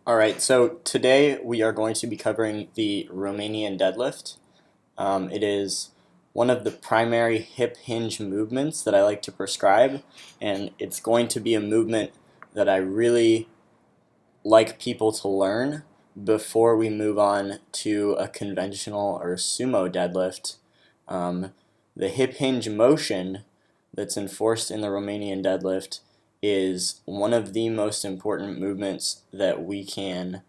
Alright, so today we are going to be covering the Romanian deadlift. It is one of the primary hip hinge movements that I like to prescribe, and it's going to be a movement that I really like people to learn before we move on to a conventional or sumo deadlift. Um, the hip hinge motion that's enforced in the Romanian deadlift is one of the most important movements that we can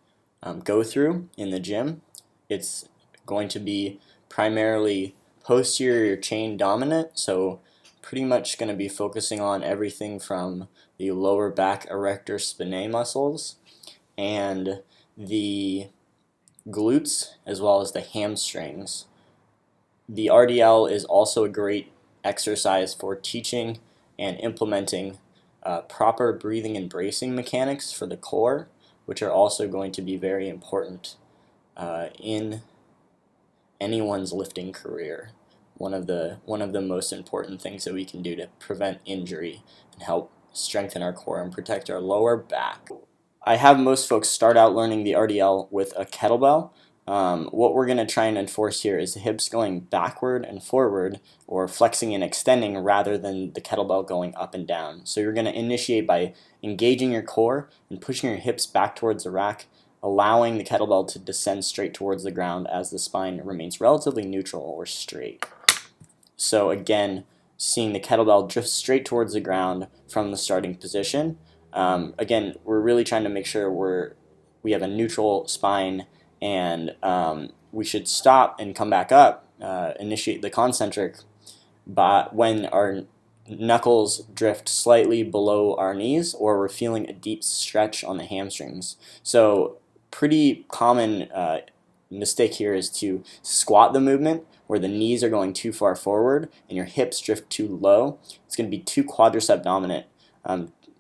go through in the gym. It's going to be primarily posterior chain dominant, so pretty much going to be focusing on everything from the lower back erector spinae muscles and the glutes as well as the hamstrings. The RDL is also a great exercise for teaching and implementing proper breathing and bracing mechanics for the core, which are also going to be very important in anyone's lifting career. One of the most important things that we can do to prevent injury and help strengthen our core and protect our lower back. I have most folks start out learning the RDL with a kettlebell. What we're going to try and enforce here is the hips going backward and forward, or flexing and extending rather than the kettlebell going up and down. So you're going to initiate by engaging your core and pushing your hips back towards the rack, allowing the kettlebell to descend straight towards the ground as the spine remains relatively neutral or straight. So again, seeing the kettlebell drift straight towards the ground from the starting position. Again, we're really trying to make sure we have a neutral spine, and we should stop and come back up, initiate the concentric, but when our knuckles drift slightly below our knees or we're feeling a deep stretch on the hamstrings. So pretty common mistake here is to squat the movement where the knees are going too far forward and your hips drift too low. It's going to be too quadricep dominant,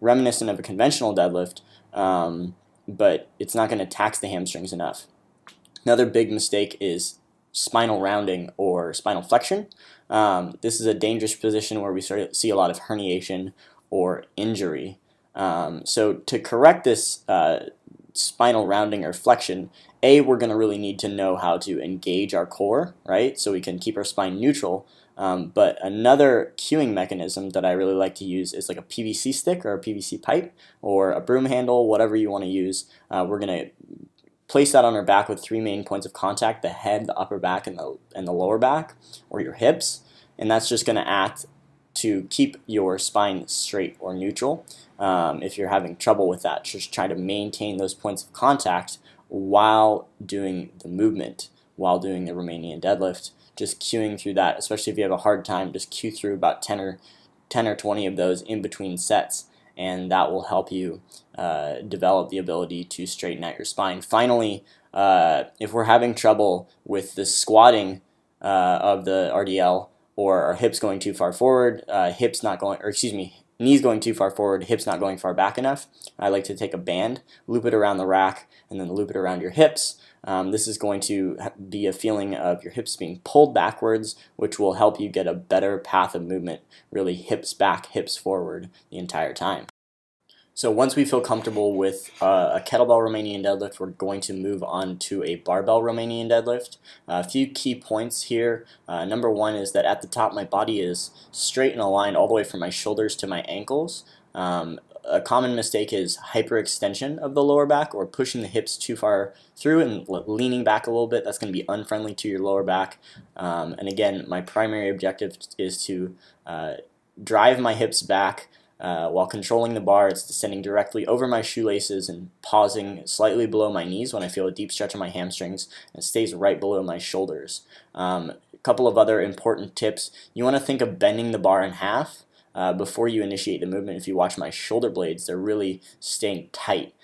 reminiscent of a conventional deadlift, but it's not going to tax the hamstrings enough. Another big mistake is spinal rounding or spinal flexion. This is a dangerous position where we see a lot of herniation or injury. So to correct this spinal rounding or flexion, we're going to really need to know how to engage our core, right? So we can keep our spine neutral. But another cueing mechanism that I really like to use is like a PVC stick or a PVC pipe or a broom handle, whatever you want to use. We're going to place that on our back with three main points of contact: the head, the upper back, and the lower back, or your hips. And that's just going to act to keep your spine straight or neutral. If you're having trouble with that, just try to maintain those points of contact while doing the movement, while doing the Romanian deadlift. Just cueing through that, especially if you have a hard time, just cue through about 10 or 20 of those in between sets, and that will help you develop the ability to straighten out your spine. Finally, if we're having trouble with the squatting of the RDL, or our hips going too far forward, knees going too far forward, hips not going far back enough, I like to take a band, loop it around the rack, and then loop it around your hips. This is going to be a feeling of your hips being pulled backwards, which will help you get a better path of movement, really hips back, hips forward the entire time. So once we feel comfortable with a kettlebell Romanian deadlift, we're going to move on to a barbell Romanian deadlift. A few key points here. Number one is that at the top my body is straight and aligned all the way from my shoulders to my ankles. A common mistake is hyperextension of the lower back, or pushing the hips too far through and leaning back a little bit. That's going to be unfriendly to your lower back. And again, my primary objective is to drive my hips back while controlling the bar. It's descending directly over my shoelaces and pausing slightly below my knees when I feel a deep stretch in my hamstrings, and it stays right below my shoulders. A couple of other important tips. You want to think of bending the bar in half before you initiate the movement. If you watch my shoulder blades, they're really staying tight.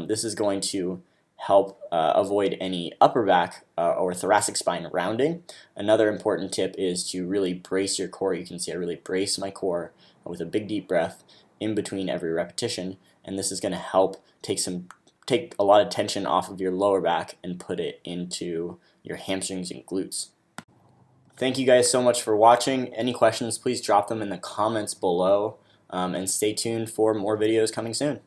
This is going to help avoid any upper back or thoracic spine rounding. Another important tip is to really brace your core. You can see I really brace my core with a big deep breath in between every repetition, and this is going to help take a lot of tension off of your lower back and put it into your hamstrings and glutes. Thank you guys so much for watching. Any questions, please drop them in the comments below, and stay tuned for more videos coming soon.